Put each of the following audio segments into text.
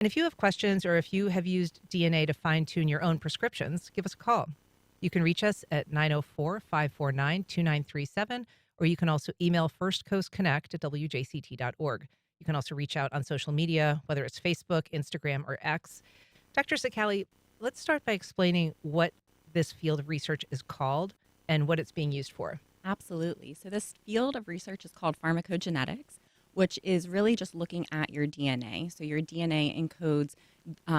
And if you have questions or if you have used DNA to fine-tune your own prescriptions, give us a call. You can reach us at 904-549-2937, or you can also email firstcoastconnect@wjct.org. You can also reach out on social media, whether it's Facebook, Instagram, or X. Dr. Cicali, let's start by explaining what this field of research is called and what it's being used for. Absolutely. So this field of research is called pharmacogenetics, which is really just looking at your DNA. So your DNA encodes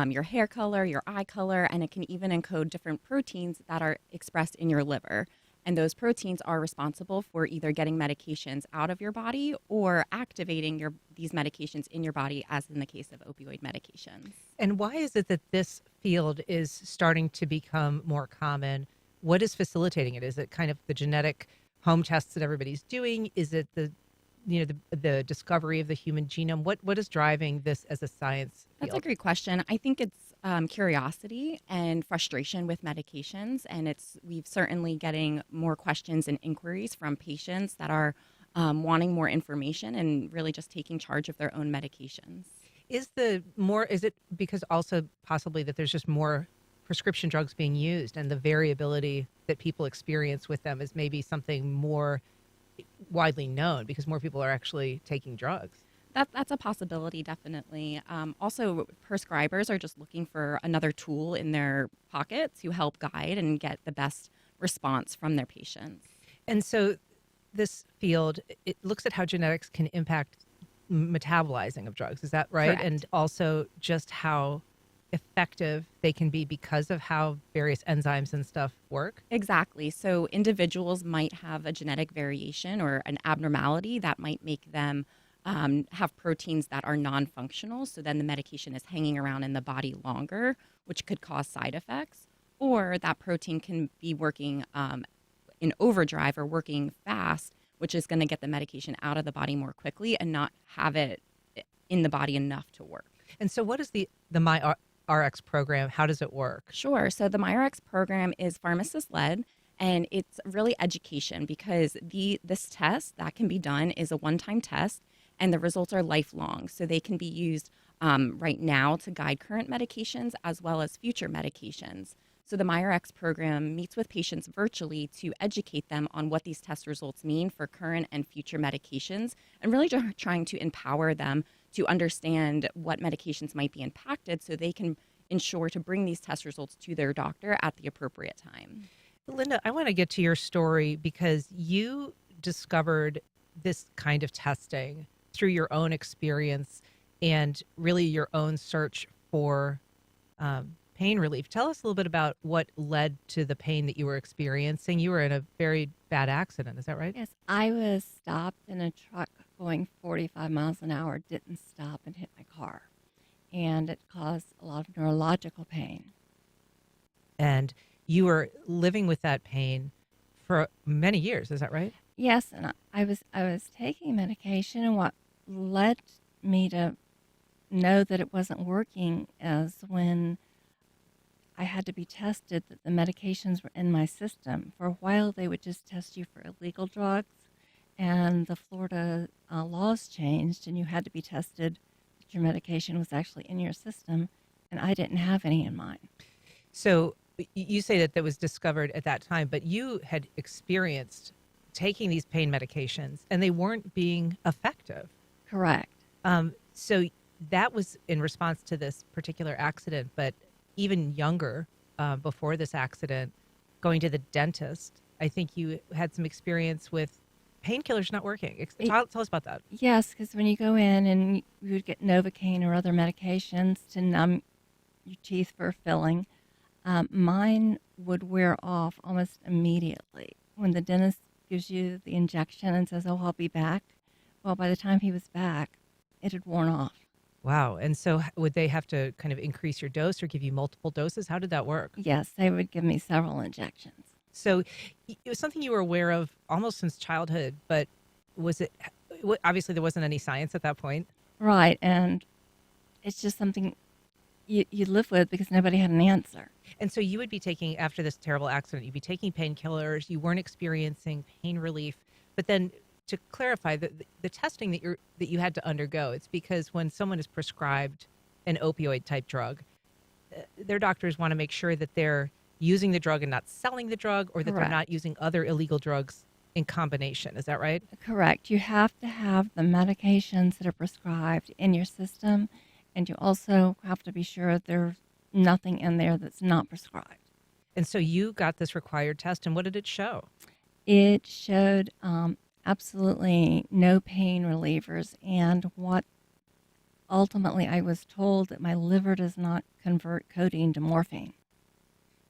your hair color, your eye color, and it can even encode different proteins that are expressed in your liver. And those proteins are responsible for either getting medications out of your body or activating these medications in your body, as in the case of opioid medications. And why is it that this field is starting to become more common? What is facilitating it? Is it kind of the genetic home tests that everybody's doing? Is it the discovery of the human genome? What is driving this as a science field? That's a great question. I think it's curiosity and frustration with medications, and we've certainly getting more questions and inquiries from patients that are wanting more information and really just taking charge of their own medications. Is it because also possibly that there's just more prescription drugs being used and the variability that people experience with them is maybe something more widely known because more people are actually taking drugs? That's a possibility, definitely. Also, prescribers are just looking for another tool in their pocket to help guide and get the best response from their patients. And so this field, it looks at how genetics can impact metabolizing of drugs. Is that right? Correct. And also just how effective they can be because of how various enzymes and stuff work? Exactly. So individuals might have a genetic variation or an abnormality that might make them have proteins that are non-functional. So then the medication is hanging around in the body longer, which could cause side effects. Or that protein can be working in overdrive or working fast, which is going to get the medication out of the body more quickly and not have it in the body enough to work. And so what is the MyRx program? How does it work? Sure. So the MyRx program is pharmacist-led, and it's really education because this test that can be done is a one-time test, and the results are lifelong. So they can be used right now to guide current medications as well as future medications. So the MyRx program meets with patients virtually to educate them on what these test results mean for current and future medications, and really trying to empower them to understand what medications might be impacted so they can ensure to bring these test results to their doctor at the appropriate time. Linda, I want to get to your story because you discovered this kind of testing through your own experience and really your own search for pain relief. Tell us a little bit about what led to the pain that you were experiencing. You were in a very bad accident, is that right? Yes, I was stopped in a truck going 45 miles an hour, didn't stop and hit my car. And it caused a lot of neurological pain. And you were living with that pain for many years, is that right? Yes, and I was taking medication, and what led me to know that it wasn't working is when I had to be tested that the medications were in my system. For a while, they would just test you for illegal drugs, and the Florida laws changed, and you had to be tested that your medication was actually in your system, and I didn't have any in mine. So you say that was discovered at that time, but you had experienced taking these pain medications, and they weren't being effective. Correct. So that was in response to this particular accident, but even younger, before this accident, going to the dentist, I think you had some experience with painkillers not working. Tell us about that. Yes, because when you go in and you would get Novocaine or other medications to numb your teeth for filling, mine would wear off almost immediately. When the dentist gives you the injection and says, "Oh, I'll be back," well, by the time he was back, it had worn off. Wow. And so would they have to kind of increase your dose or give you multiple doses? How did that work? Yes, they would give me several injections. So it was something you were aware of almost since childhood, but was it, obviously there wasn't any science at that point. Right, and it's just something you live with because nobody had an answer. And so you would be taking, after this terrible accident, you'd be taking painkillers, you weren't experiencing pain relief, but then to clarify, the testing that you had to undergo, it's because when someone is prescribed an opioid type drug, their doctors want to make sure that they're using the drug and not selling the drug, or that they're not Correct. using other illegal drugs in combination. Is that right? Correct. You have to have the medications that are prescribed in your system, and you also have to be sure there's nothing in there that's not prescribed. And so you got this required test, and what did it show? It showed absolutely no pain relievers, and what ultimately I was told that my liver does not convert codeine to morphine.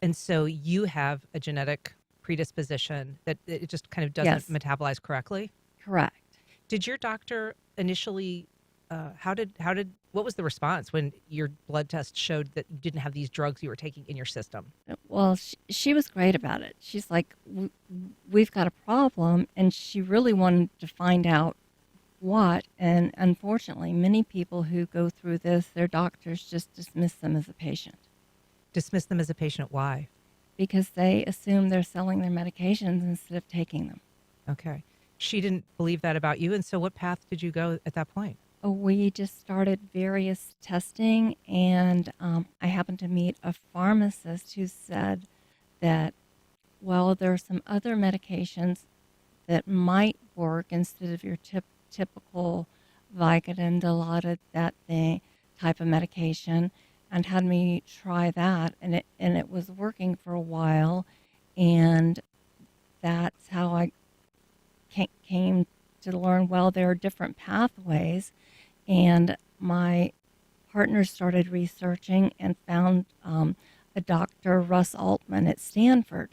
And so you have a genetic predisposition that it just kind of doesn't Yes, metabolize correctly. correct. Did your doctor initially, what was the response when your blood test showed that you didn't have these drugs you were taking in your system? Well, she was great about it. She's like, We've got a problem," and she really wanted to find out what. And unfortunately, many people who go through this, their doctors just dismiss them as a patient Dismiss them as a patient. Why? because they assume they're selling their medications instead of taking them. Okay. She didn't believe that about you. And so what path did you go at that point? We just started various testing, and I happened to meet a pharmacist who said that, well, there are some other medications that might work instead of your typical Vicodin, Dilaudid, that thing type of medication, and had me try that, and it was working for a while, and that's how I came to learn, well, there are different pathways, and my partner started researching and found a Dr. Russ Altman at Stanford,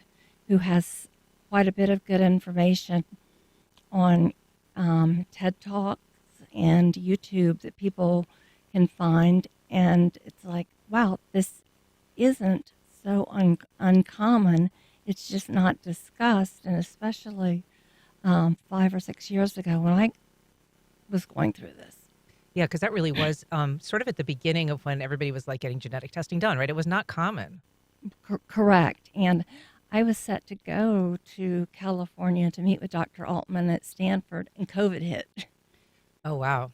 who has quite a bit of good information on TED Talks and YouTube that people can find. And it's like, wow, this isn't so uncommon. It's just not discussed. And especially 5 or 6 years ago when I was going through this. Yeah, because that really was sort of at the beginning of when everybody was like getting genetic testing done, right? It was not common. Correct. And I was set to go to California to meet with Dr. Altman at Stanford, and COVID hit. Oh, wow.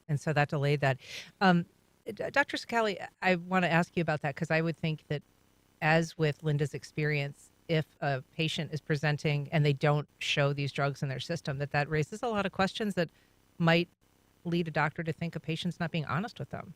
And so that delayed that. Dr. Cicali, I want to ask you about that because I would think that, as with Linda's experience, if a patient is presenting and they don't show these drugs in their system, that raises a lot of questions that might lead a doctor to think a patient's not being honest with them.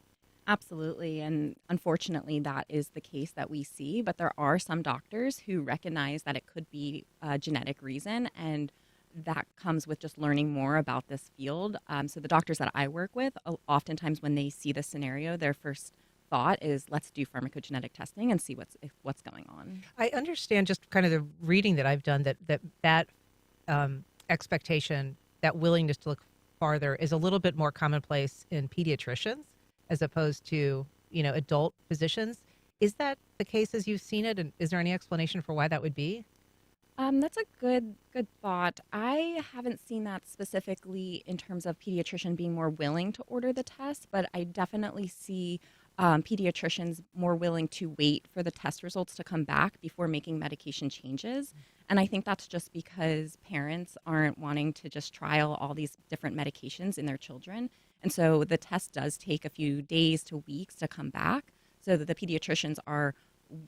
Absolutely. And unfortunately, that is the case that we see. But there are some doctors who recognize that it could be a genetic reason. And that comes with just learning more about this field. So the doctors that I work with, oftentimes when they see this scenario, their first thought is, let's do pharmacogenetic testing and see what's going on. I understand just kind of the reading that I've done that expectation, that willingness to look farther is a little bit more commonplace in pediatricians as opposed to, adult physicians. Is that the case as you've seen it? And is there any explanation for why that would be? That's a good thought. I haven't seen that specifically in terms of pediatrician being more willing to order the test, but I definitely see pediatricians more willing to wait for the test results to come back before making medication changes. And I think that's just because parents aren't wanting to just trial all these different medications in their children. And so the test does take a few days to weeks to come back, so that the pediatricians are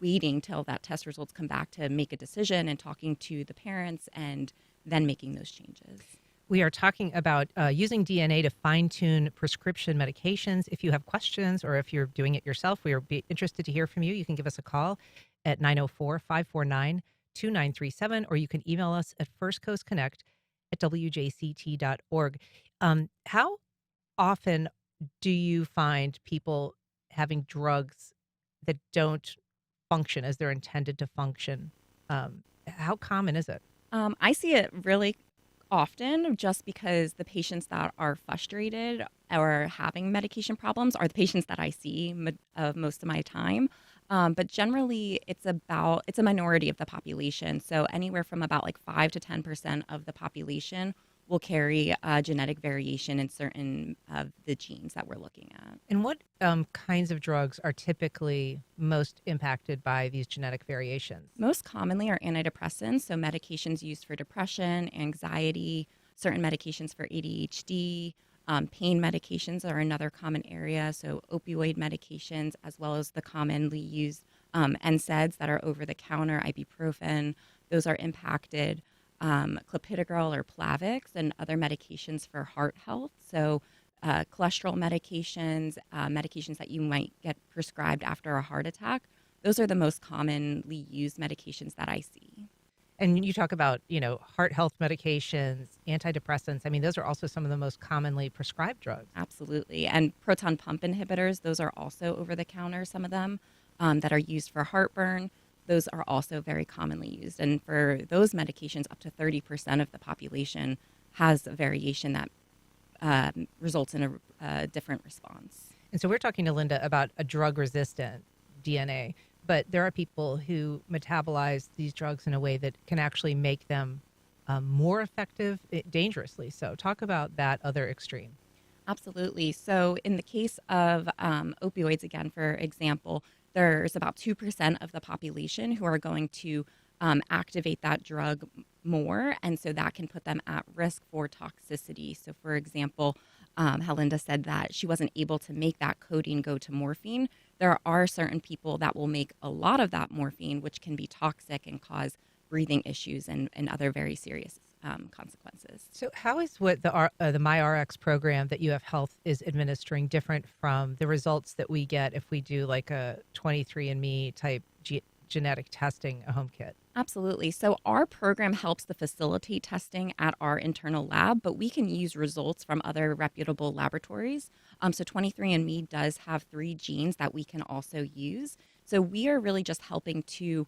waiting till that test results come back to make a decision and talking to the parents and then making those changes. We are talking about using DNA to fine-tune prescription medications. If you have questions or if you're doing it yourself, we are interested to hear from you. You can give us a call at 904-549-2937, or you can email us at firstcoastconnect@wjct.org. How often do you find people having drugs that don't function as they're intended to function? How common is it? I see it really often, just because the patients that are frustrated or having medication problems are the patients that I see most of my time. But generally, it's a minority of the population. So anywhere from about like 5 to 10% of the population will carry a genetic variation in certain of the genes that we're looking at. And what kinds of drugs are typically most impacted by these genetic variations? Most commonly are antidepressants, so medications used for depression, anxiety, certain medications for ADHD, Pain medications are another common area, so opioid medications, as well as the commonly used NSAIDs that are over the counter, ibuprofen, those are impacted. Clopidogrel or Plavix and other medications for heart health. So, cholesterol medications, medications that you might get prescribed after a heart attack, those are the most commonly used medications that I see. And you talk about, heart health medications, antidepressants. I mean, those are also some of the most commonly prescribed drugs. Absolutely. And proton pump inhibitors, those are also over the counter, some of them that are used for heartburn. Those are also very commonly used. And for those medications, up to 30% of the population has a variation that results in a different response. And so we're talking to Linda about a drug resistant DNA, but there are people who metabolize these drugs in a way that can actually make them more effective, dangerously so. Talk about that other extreme. Absolutely. So, in the case of opioids, again, for example, there's about 2% of the population who are going to activate that drug more. And so that can put them at risk for toxicity. So, for example, how Linda said that she wasn't able to make that codeine go to morphine. There are certain people that will make a lot of that morphine, which can be toxic and cause breathing issues and other very serious consequences. So how is what the MyRx program that UF Health is administering different from the results that we get if we do like a 23andMe type genetic testing, a home kit? Absolutely. So our program helps to facilitate testing at our internal lab, but we can use results from other reputable laboratories. So 23andMe does have 3 genes that we can also use. So we are really just helping to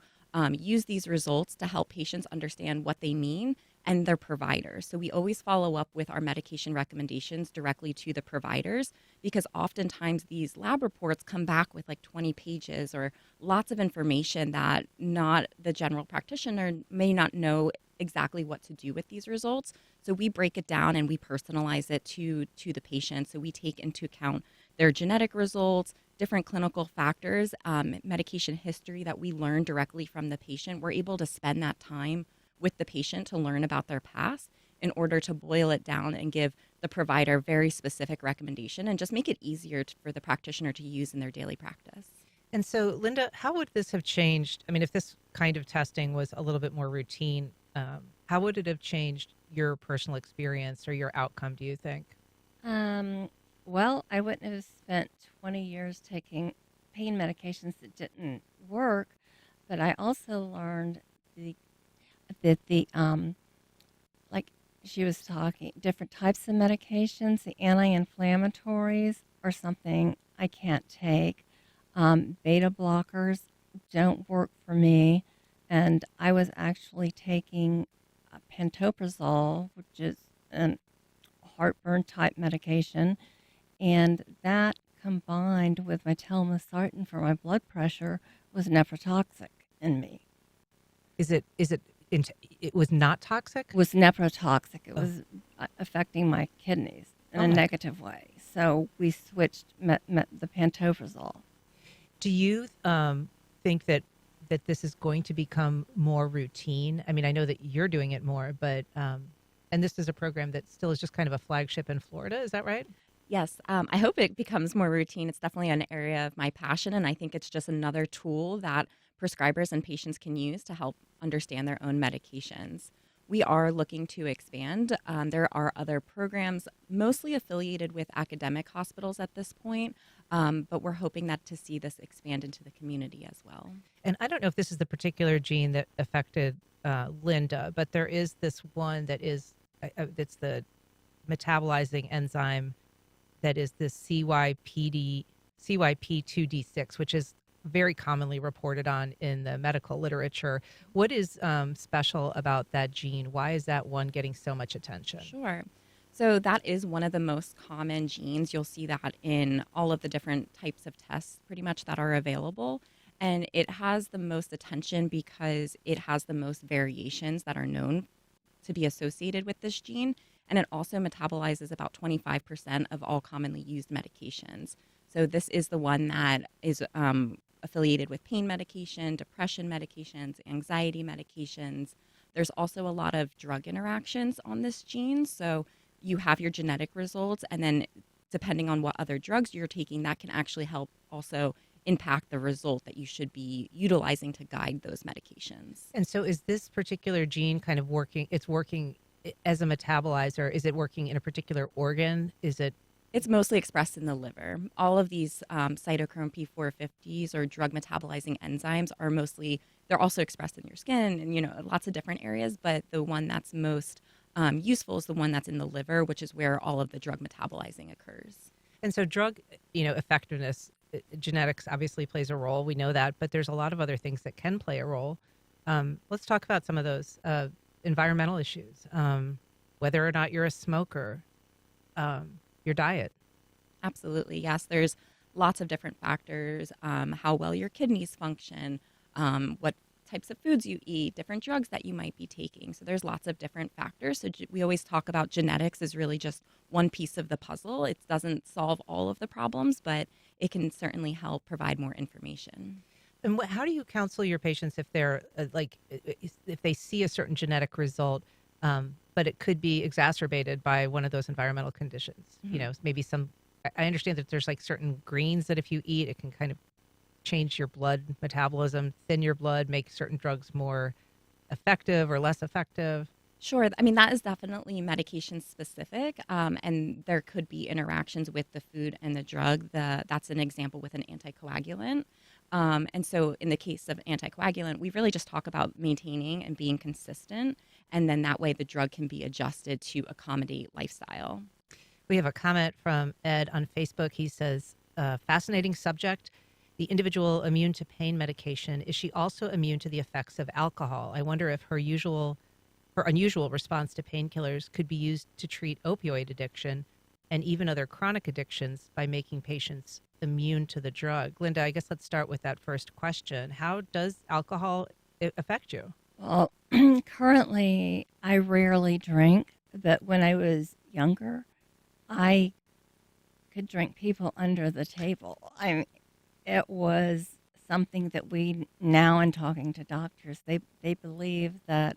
use these results to help patients understand what they mean and their providers. So we always follow up with our medication recommendations directly to the providers because oftentimes these lab reports come back with like 20 pages or lots of information that not the general practitioner may not know exactly what to do with these results. So we break it down and we personalize it to the patient. So we take into account their genetic results, different clinical factors, medication history that we learn directly from the patient. We're able to spend that time with the patient to learn about their past in order to boil it down and give the provider very specific recommendation and just make it easier for the practitioner to use in their daily practice. And so, Linda, how would this have changed? I mean, if this kind of testing was a little bit more routine, how would it have changed your personal experience or your outcome, do you think? Well, I wouldn't have spent 20 years taking pain medications that didn't work, but I also learned that like she was talking, different types of medications, the anti-inflammatories are something I can't take. Beta blockers don't work for me, and I was actually taking pantoprazole, which is a heartburn type medication, and that combined with my telmisartan for my blood pressure was nephrotoxic in me. It was not toxic? Was nephrotoxic. It Oh. was affecting my kidneys in Oh a my negative way. So we switched the pantoprazole. Do you think that this is going to become more routine? I mean, I know that you're doing it more, but and this is a program that still is just kind of a flagship in Florida. Is that right? Yes, I hope it becomes more routine. It's definitely an area of my passion, and I think it's just another tool that prescribers and patients can use to help understand their own medications. We are looking to expand. There are other programs, mostly affiliated with academic hospitals at this point, but we're hoping that to see this expand into the community as well. And I don't know if this is the particular gene that affected Linda, but there is this one that is that's the metabolizing enzyme that is the CYP2D6, which is very commonly reported on in the medical literature. What is special about that gene? Why is that one getting so much attention? Sure. So that is one of the most common genes. You'll see that in all of the different types of tests pretty much that are available. And it has the most attention because it has the most variations that are known to be associated with this gene. And it also metabolizes about 25% of all commonly used medications. So this is the one that is affiliated with pain medication, depression medications, anxiety medications. There's also a lot of drug interactions on this gene. So you have your genetic results, and then depending on what other drugs you're taking, that can actually help also impact the result that you should be utilizing to guide those medications. And so is this particular gene kind of working, it's working as a metabolizer? Is it working in a particular organ? Is it? It's mostly expressed in the liver. All of these cytochrome P450s or drug metabolizing enzymes are mostly, they're also expressed in your skin and, lots of different areas, but the one that's most useful is the one that's in the liver, which is where all of the drug metabolizing occurs. And so drug, effectiveness, genetics obviously plays a role. We know that, but there's a lot of other things that can play a role. Let's talk about some of those environmental issues, whether or not you're a smoker, your diet. Absolutely. Yes. There's lots of different factors, how well your kidneys function, what types of foods you eat, different drugs that you might be taking. So there's lots of different factors. So we always talk about genetics as really just one piece of the puzzle. It doesn't solve all of the problems, but it can certainly help provide more information. And how do you counsel your patients if they're if they see a certain genetic result, but it could be exacerbated by one of those environmental conditions? Mm-hmm. Maybe I understand that there's like certain greens that if you eat, it can kind of change your blood metabolism, thin your blood, make certain drugs more effective or less effective. Sure. I mean, that is definitely medication specific, and there could be interactions with the food and the drug. That's an example with an anticoagulant. And so in the case of anticoagulant, we really just talk about maintaining and being consistent, and then that way the drug can be adjusted to accommodate lifestyle. We have a comment from Ed on Facebook. He says, fascinating subject. The individual immune to pain medication. Is she also immune to the effects of alcohol? I wonder if her unusual response to painkillers could be used to treat opioid addiction and even other chronic addictions by making patients immune to the drug. Linda, I guess let's start with that first question. How does alcohol affect you? Well, currently, I rarely drink, but when I was younger, I could drink people under the table. It was something that we now, in talking to doctors, they believe that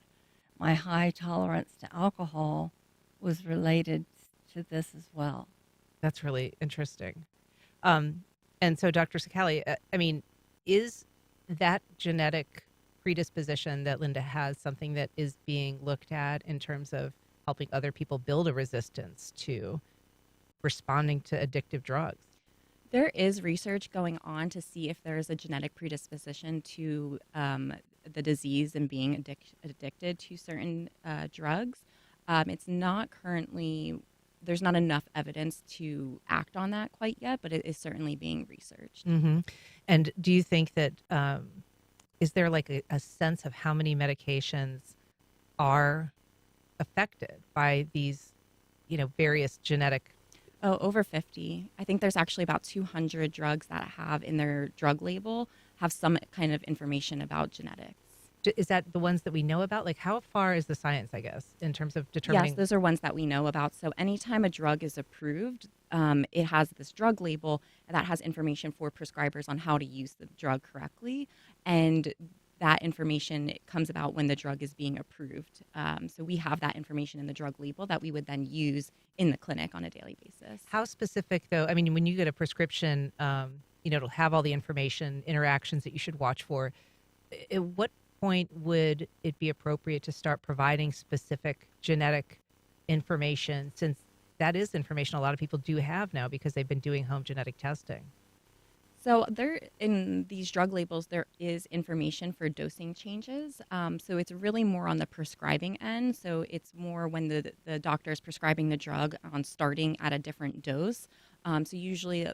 my high tolerance to alcohol was related to this as well. That's really interesting. And so, Dr. Cicali, is that genetic predisposition that Linda has something that is being looked at in terms of helping other people build a resistance to responding to addictive drugs? There is research going on to see if there is a genetic predisposition to the disease and being addicted to certain drugs. It's not currently, there's not enough evidence to act on that quite yet, but it is certainly being researched. Mm-hmm. And do you think that, is there like a sense of how many medications are affected by these, various genetic? Oh, over 50. I think there's actually about 200 drugs that have in their drug label have some kind of information about genetics. Is that the ones that we know about? Like, how far is the science, I guess, in terms of determining? Yes, those are ones that we know about. So anytime a drug is approved, it has this drug label that has information for prescribers on how to use the drug correctly. And that information comes about when the drug is being approved. So we have that information in the drug label that we would then use in the clinic on a daily basis. How specific, though? I mean, when you get a prescription, it'll have all the information, interactions that you should watch for. At what point would it be appropriate to start providing specific genetic information, since that is information a lot of people do have now because they've been doing home genetic testing? So there, in these drug labels, there is information for dosing changes. So it's really more on the prescribing end. So it's more when the doctor is prescribing the drug on starting at a different dose. So usually,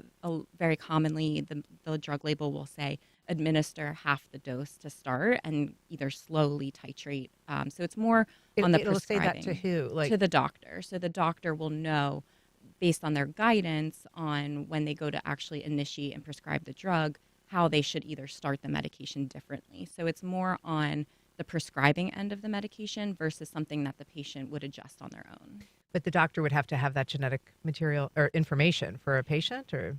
very commonly, the drug label will say administer half the dose to start and either slowly titrate. So it's more on the It'll say prescribing. that to who? To the doctor. So the doctor will know, based on their guidance on when they go to actually initiate and prescribe the drug, how they should either start the medication differently. So it's more on the prescribing end of the medication versus something that the patient would adjust on their own. But the doctor would have to have that genetic material or information for a patient, or?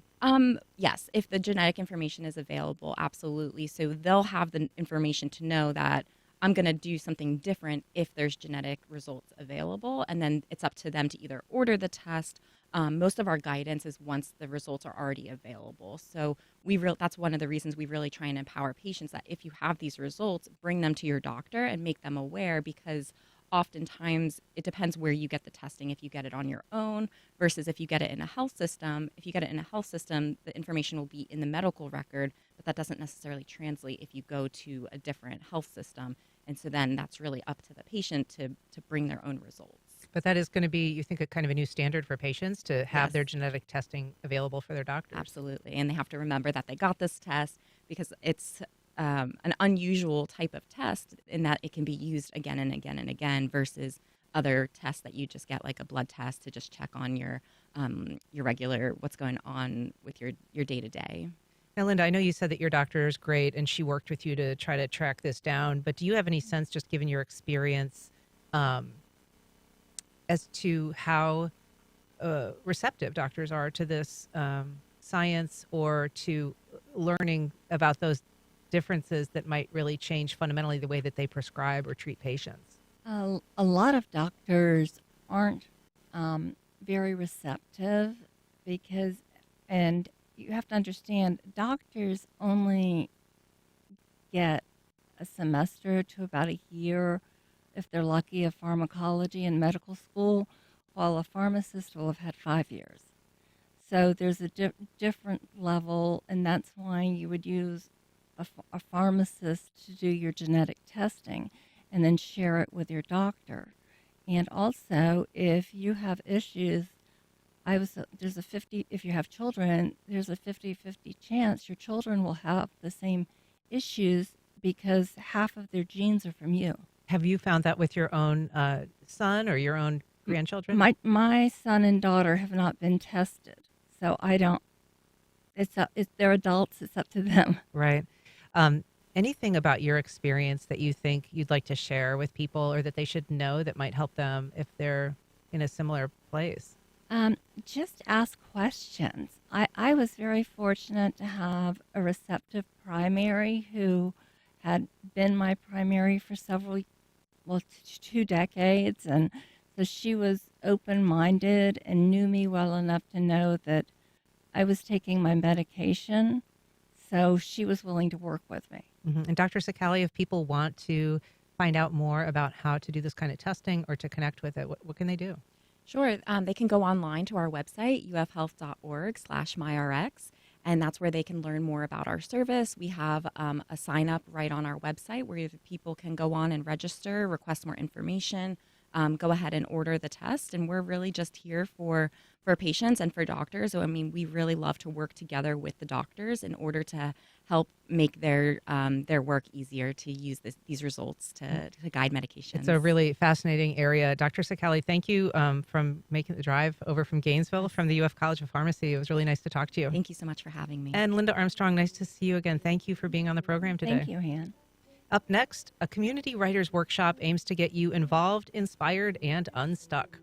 Yes, if the genetic information is available, absolutely. So they'll have the information to know that I'm going to do something different if there's genetic results available. And then it's up to them to either order the test. Most of our guidance is once the results are already available. So that's one of the reasons we really try and empower patients that if you have these results, bring them to your doctor and make them aware, because oftentimes it depends where you get the testing. If you get it on your own versus if you get it in a health system. If you get it in a health system, the information will be in the medical record, but that doesn't necessarily translate if you go to a different health system. And so then that's really up to the patient to bring their own results. But that is going to be, you think, a kind of a new standard for patients to have Yes. their genetic testing available for their doctors? Absolutely. And they have to remember that they got this test because it's an unusual type of test in that it can be used again and again and again versus other tests that you just get, like a blood test to just check on your regular, what's going on with your day-to-day. Now, Linda, I know you said that your doctor is great and she worked with you to try to track this down, but do you have any sense, just given your experience, as to how receptive doctors are to this science or to learning about those differences that might really change fundamentally the way that they prescribe or treat patients? A lot of doctors aren't very receptive because, and you have to understand, doctors only get a semester to about a year, if they're lucky, of pharmacology in medical school, while a pharmacist will have had 5 years. So there's a different level, and that's why you would use a pharmacist to do your genetic testing and then share it with your doctor. And also, if you have issues, there's a 50, if you have children, there's a 50-50 chance your children will have the same issues because half of their genes are from you. Have you found that with your own son or your own grandchildren? My son and daughter have not been tested, so I don't. They're adults. It's up to them. Right. Anything about your experience that you think you'd like to share with people or that they should know that might help them if they're in a similar place? Just ask questions. I was very fortunate to have a receptive primary who had been my primary for 2 decades, and so she was open-minded and knew me well enough to know that I was taking my medication, so she was willing to work with me. Mm-hmm. And Dr. Cicali, if people want to find out more about how to do this kind of testing or to connect with it, what can they do? Sure. They can go online to our website, ufhealth.org/MyRx, and that's where they can learn more about our service. We have a sign up right on our website where people can go on and register, request more information, go ahead and order the test. And we're really just here for patients and for doctors. So, I mean, we really love to work together with the doctors in order to help make their work easier to use these results to guide medications. It's a really fascinating area. Dr. Cicali, thank you from making the drive over from Gainesville from the UF College of Pharmacy. It was really nice to talk to you. Thank you so much for having me. And Linda Armstrong, nice to see you again. Thank you for being on the program today. Thank you, Han. Up next, a community writers workshop aims to get you involved, inspired, and unstuck.